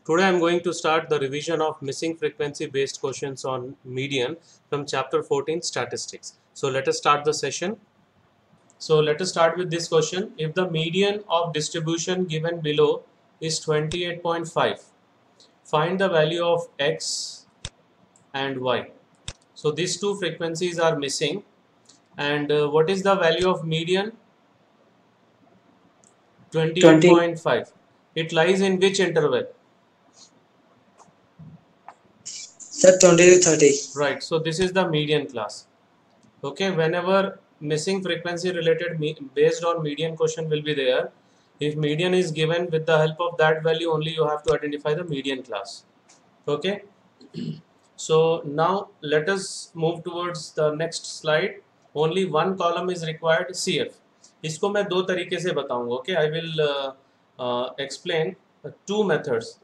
Today I am going to start the revision of missing frequency based questions on median from chapter 14 statistics. So let us start the session. So let us start with this question. If the median of distribution given below is 28.5, find the value of x and y. So these two frequencies are missing, and what is the value of median? 28.5. It lies in which interval? Sir, 20 to 30. Right, so this is the median class. Okay, whenever missing frequency related based on median question will be there, if median is given, with the help of that value only you have to identify the median class. Okay, so now let us move towards the next slide. Only one column is required, CF. इसको मैं दो तरीके से बताऊंगा. Okay, I will explain two methods.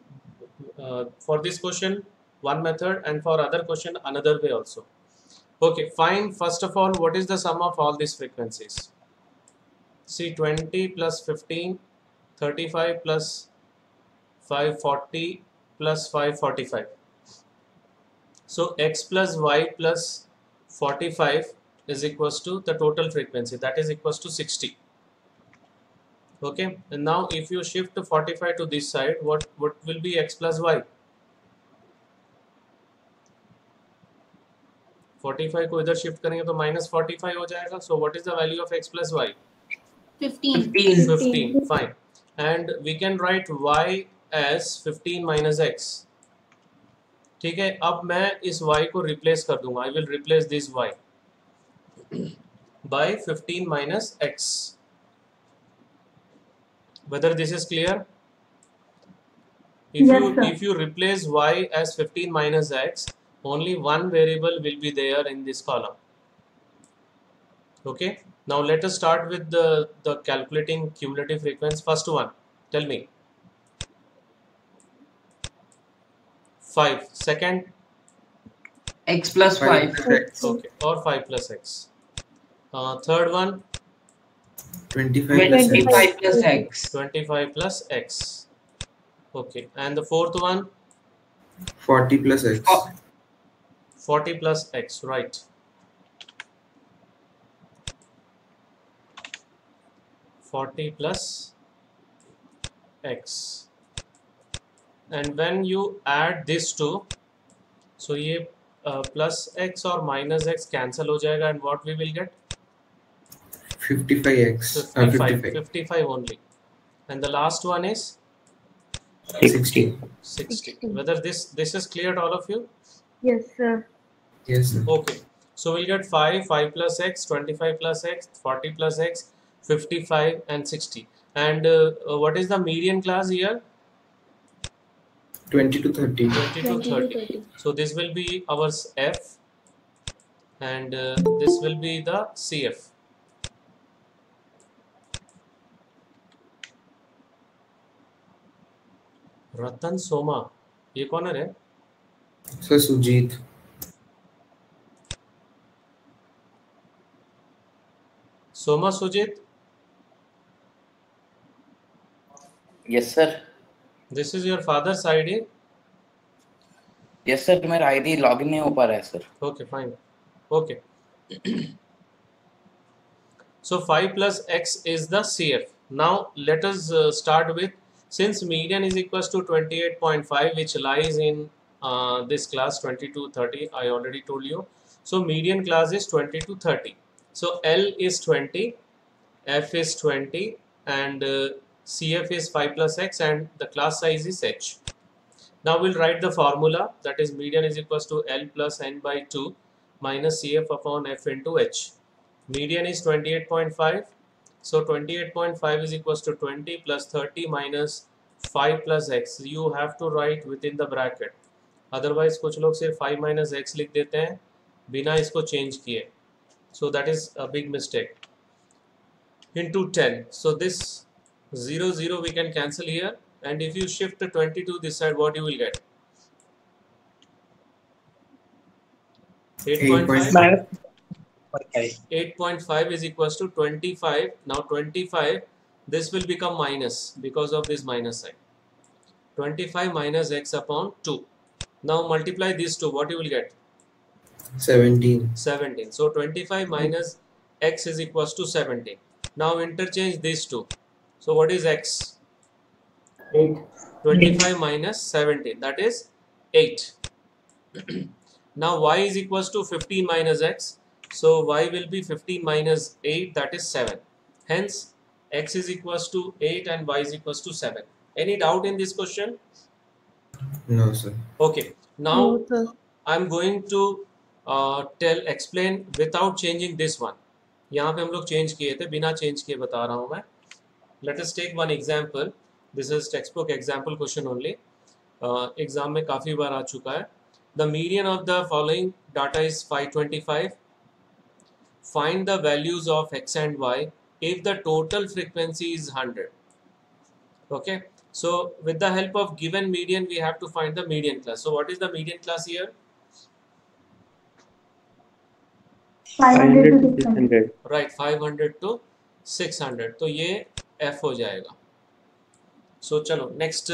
For this question, one method, and for other question, another way also. Okay, find first of all what is the sum of all these frequencies. See, 20 plus 15, 35 plus 540 plus 545. So x plus y plus 45 is equals to the total frequency, that is equals to 60. Okay, and now if you shift 45 to this side, what will be x plus y? 45 को इधर shift करेंगे तो -45 हो जाएगा. So what is the value of x plus y? 15. Fine. And we can write y as 15 minus x. ठीक है, अब मैं इस y को रिप्लेस कर दूंगा. I will replace this y by 15 minus x. Whether this is clear? If you replace y as 15 minus x, only one variable will be there in this column. Okay, now let us start with the calculating cumulative frequency. First one, tell me. 5. Second, x plus 5. Okay, or 5 plus x. Third one, 25 plus x. 25 plus x. Okay, and the fourth one, 40 plus x. 40 plus x, right. +40 x. And when you add this two, so ये plus x और minus x cancel हो जाएगा, and what we will get? 55x. 55 only. And the last one is 60. 60. Whether this is clear to all of you? Yes, sir. Yes, sir. Okay. So we'll get 5 plus x, 25 plus x, 40 plus x, 55 and 60. And what is the median class here? 20 to 30. 20 to 30. So this will be our F, and this will be the CF. रतन सोमा, ये कौन है रे? Sir, Sujit. Soma Sujit? Yes, sir. This is your father's ID? Yes, sir. मेरा ID login नहीं हो पा रहा है, sir. Okay, fine. Okay. So 5 plus x is the CF. Now let us start with, since median is equals to 28.5, which lies in this class 20 to 30, I already told you. So median class is 20 to 30. So L is 20, F is 20, and CF is 5 plus x, and the class size is h. Now we'll write the formula, that is median is equals to L plus n by 2 minus CF upon F into h. Median is 28.5. So 28.5 is equals to 20 plus 30 minus 5 plus x. You have to write within the bracket. Otherwise कुछ लोग सिर्फ 5 minus x लिख देते हैं बिना इसको change किए. So that is a big mistake. Into 10. So this 0 we can cancel here, and if you shift to 20 to this side, what you will get? 8.5. 8.5 is equals to 25. Now 25, this will become minus because of this minus sign. 25 minus x upon 2. Now multiply these two. What you will get? 17. 17. So 25 minus x is equals to 17. Now interchange these two. So what is x? 8. 25 minus 17. That is 8. Now y is equals to 15 minus x. So y will be 15 minus 8. That is 7. Hence x is equals to 8 and y is equals to 7. Any doubt in this question? No, sir. Okay. Now I'm going to explain without changing this one. यहाँ पे हम लोग change किए थे, बिना change किए बता रहा हूँ मैं. Let us take one example. This is textbook example question only. Exam में काफ़ी बार आ चुका है. The median of the following data is 525. Find the values of x and y if the total frequency is 100. Okay. So with the help of given median, we have to find the median class. So what is the median class here? 500 to 600. Right, 500 to 600. तो ये f हो जाएगा. So चलो next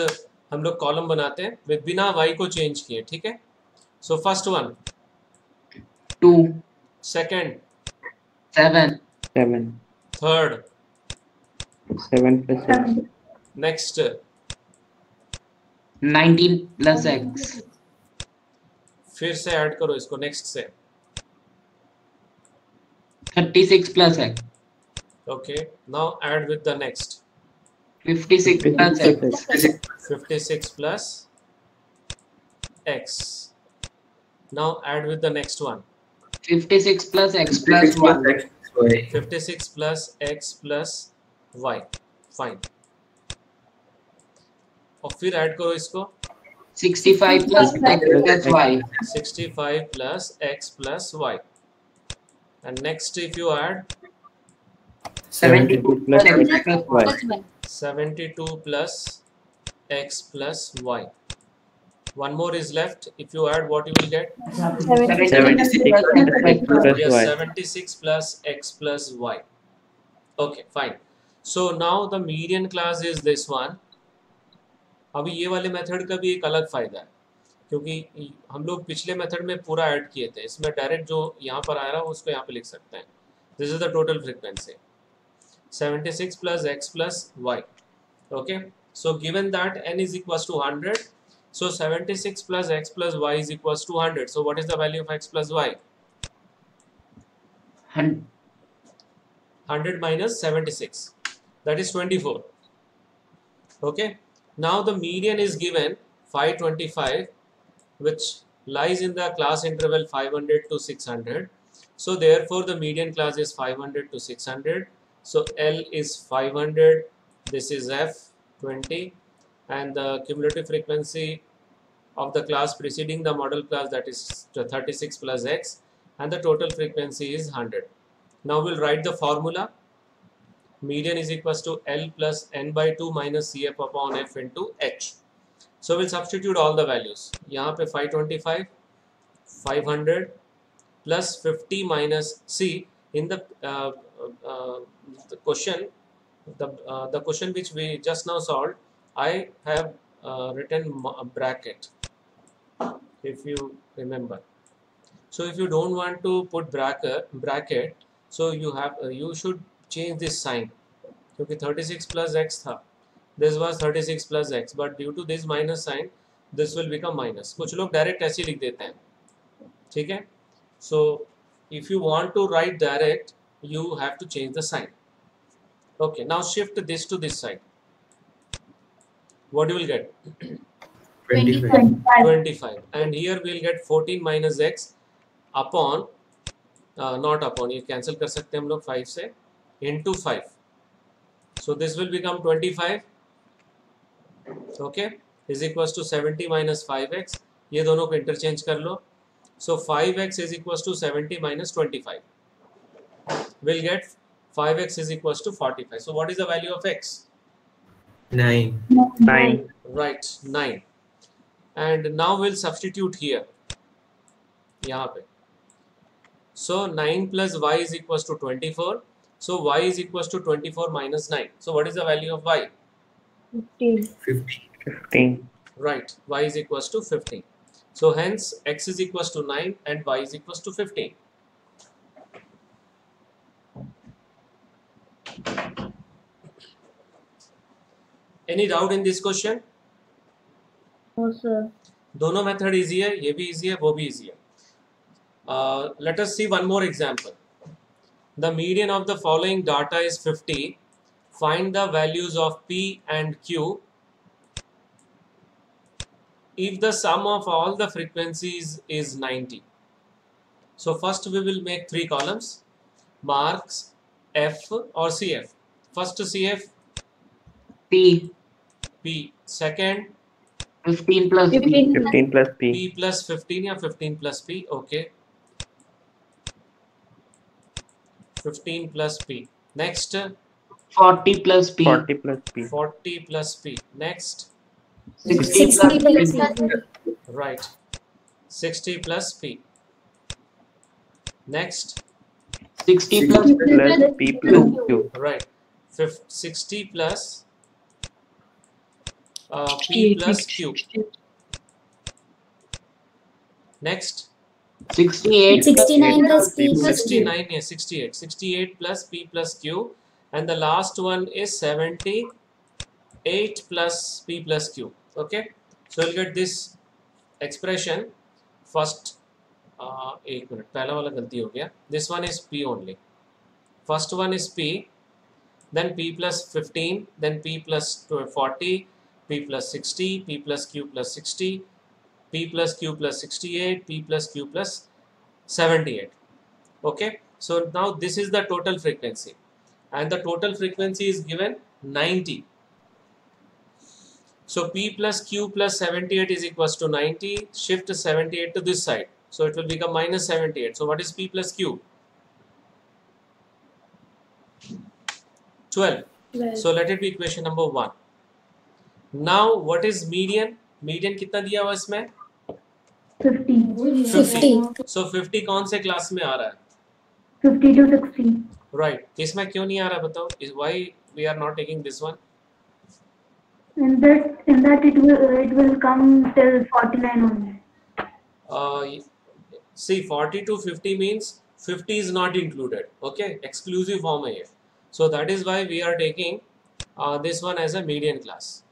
हम लोग column बनाते हैं with बिना y को चेंज किए. ठीक है. So first one, 2. second, 7. 7. third, 7 plus 6. next, 19 plus x. फिर से ऐड करो इसको next से. 36 plus x. Okay. Now add with the next. 56 plus x. 56 plus x. Now add with the next one. 56 plus x plus 1. 56 plus x plus y. Fine. और फिर add करो इसको. 65 plus x plus y. 65 plus x plus y. And next if you add 72 plus x plus y. 72 plus x plus y. One more is left. If you add, what you will get? 76 plus x plus Yes, y. 76 plus x plus y. Okay, fine. So now the median class is this one. अभी ये वाले method का भी एक अलग फायदा है, क्योंकि हम लोग पिछले मेथड में पूरा ऐड किए थे. इसमें डायरेक्ट जो यहाँ पर आ रहा है उसको यहाँ पे लिख सकते हैं. This is the total frequency 76 plus x plus y. Okay, so given that n is equals to 100, so 76 plus x plus y is equals to 100. So what is the value of x plus y? 100 minus 76, that is 24. Okay, now the median is given 525, which lies in the class interval 500 to 600. So therefore the median class is 500 to 600. So L is 500, this is F 20, and the cumulative frequency of the class preceding the model class, that is 36 plus x, and the total frequency is 100. Now we'll write the formula. Median is equals to L plus n by 2 minus CF upon F into H. So we'll substitute all the values. यहाँ पे 525, 500 plus 50 minus C in the question, the question which we just now solved, I have written a bracket, if you remember. So if you don't want to put bracket, so you have you should change this sign, क्योंकि 36 plus x था, this was 36 plus x, but due to this minus sign, this will become minus. कुछ लोग direct ऐसे लिख देते हैं. ठीक है. So if you want to write direct, you have to change the sign. Okay, now shift this to this side. What you will get? 25. 25, and here we will get 14 minus x upon not upon, ये cancel कर सकते हैं हम लोग 5 से, into 5. So this will become 25. Okay, is equals to 70 minus 5x. ये दोनों को interchange कर लो. So 5x is equals to 70 minus 25. We'll get 5x is equals to 45. So what is the value of x? 9. 9. Right, 9. And now we'll substitute here. यहाँ पे. So 9 plus y is equals to 24. So y is equals to 24 minus 9. So what is the value of y? 15. right, y is equals to 15. So hence x is equals to 9 and y is equals to 15. Any doubt in this question? No, sir. दोनों method easy है, ये भी easy है, वो भी easy है. Let us see one more example. The median of the following data is 50. Find the values of P and Q if the sum of all the frequencies is 90. So first we will make 3 columns, marks, F or CF. First CF, P. P. Second, 15 plus P. 15 plus P. P plus 15 या 15 plus P. Okay. 15 plus P. Next, 40 plus P. 40 plus P. 40 plus P. Next, 60 plus P. right. 60 plus P. Next, 60 plus Plus P plus Q. right. 60 plus P plus Q. Next, 68 69 plus P plus Q. 69, yeah, 68. 68 plus P plus Q. And the last one is 78 plus P plus Q. Okay. So you'll get this expression. First, एक minute, पहला वाला गलती हो गया. This one is P only. First one is P, then P plus 15, then P plus 40, P plus 60, P plus Q plus 60, P plus Q plus 68, P plus Q plus 78. Okay, so now this is the total frequency, and the total frequency is given 90. So P plus Q plus 78 is equals to 90. Shift 78 to this side, so it will become minus 78. So what is P plus Q? 12. So let it be equation number 1. Now what is median? Median कितना दिया हुआ इसमें? 50. So 50 कौन से class में आ रहा है? 50 to 60. Right. इसमें क्यों नहीं आ रहा बताओ? Why we are not taking this one? In that it will come till 49 only. See, 40 to 50 means 50 is not included. Okay, exclusive form है ये. So that is why we are taking this one as a median class.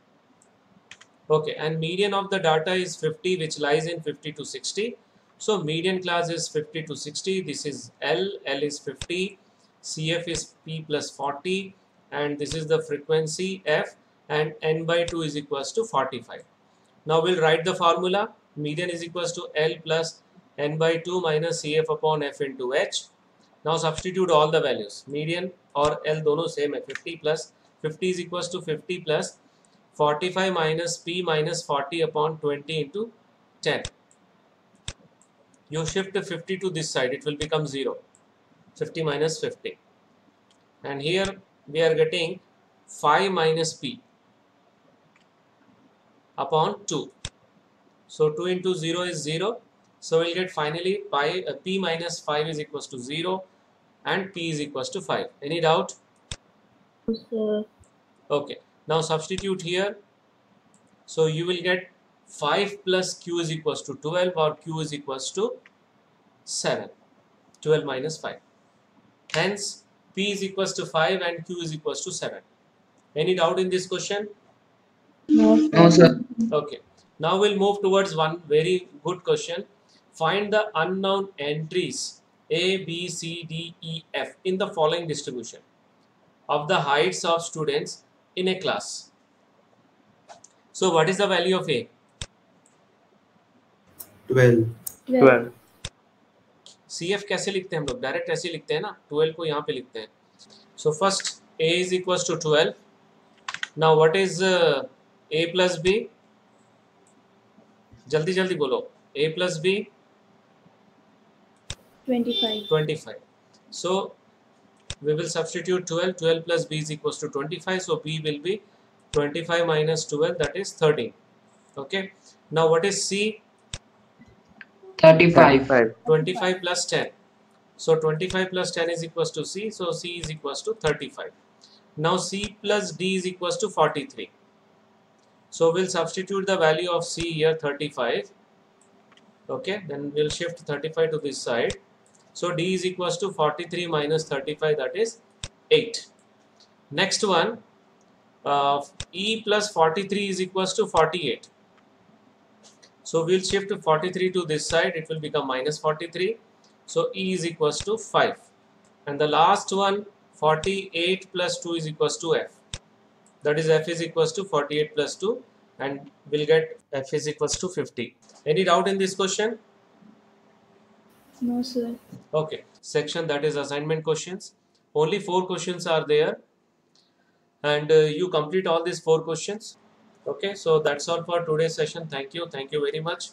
Okay, and median of the data is 50, which lies in 50 to 60. So median class is 50 to 60. This is L. L is 50. CF is P plus 40, and this is the frequency F, and N by 2 is equals to 45. Now we'll write the formula. Median is equals to L plus N by 2 minus CF upon F into H. Now substitute all the values. Median और L दोनों same है. 50 plus 50 is equals to 50 plus 45 minus P minus 40 upon 20 into 10. You shift 50 to this side, it will become 0. 50 minus 50. And here we are getting 5 minus P upon 2. So 2 into 0 is 0. So we'll get finally P minus 5 is equals to 0 and P is equals to 5. Any doubt? Okay. Now substitute here. So you will get 5 plus Q is equals to 12, or Q is equals to 7. 12 minus 5. Hence P is equals to 5 and Q is equals to 7. Any doubt in this question? No, sir. Okay. Now we'll move towards one very good question. Find the unknown entries A, B, C, D, E, F in the following distribution of the heights of students in a class. So what is the value of A? 12. 12. CF कैसे लिखते हैं हम लोग? Direct ऐसे लिखते हैं ना, 12 को यहाँ पे लिखते हैं. So first A is equals to 12. Now what is A plus B? जल्दी जल्दी बोलो. A plus B? 25. 25. So we will substitute 12. 12 plus B is equals to 25. So B will be 25 minus 12, that is 13. Okay. Now what is C? 35. 25 plus 10. So 25 plus 10 is equals to C. So C is equals to 35. Now C plus D is equals to 43. So we'll substitute the value of C here, 35. Okay, then we'll shift 35 to this side. So D is equals to 43 minus 35, that is 8. Next one, E plus 43 is equals to 48. So we'll shift 43 to this side, it will become minus 43. So E is equals to 5. And the last one, 48 plus 2 is equals to F. That is F is equals to 48 plus 2, and we'll get F is equals to 50. Any doubt in this question? No, sir. Okay, section that is assignment questions. Only 4 questions are there, and you complete all these 4 questions. Okay, so that's all for today's session. Thank you very much.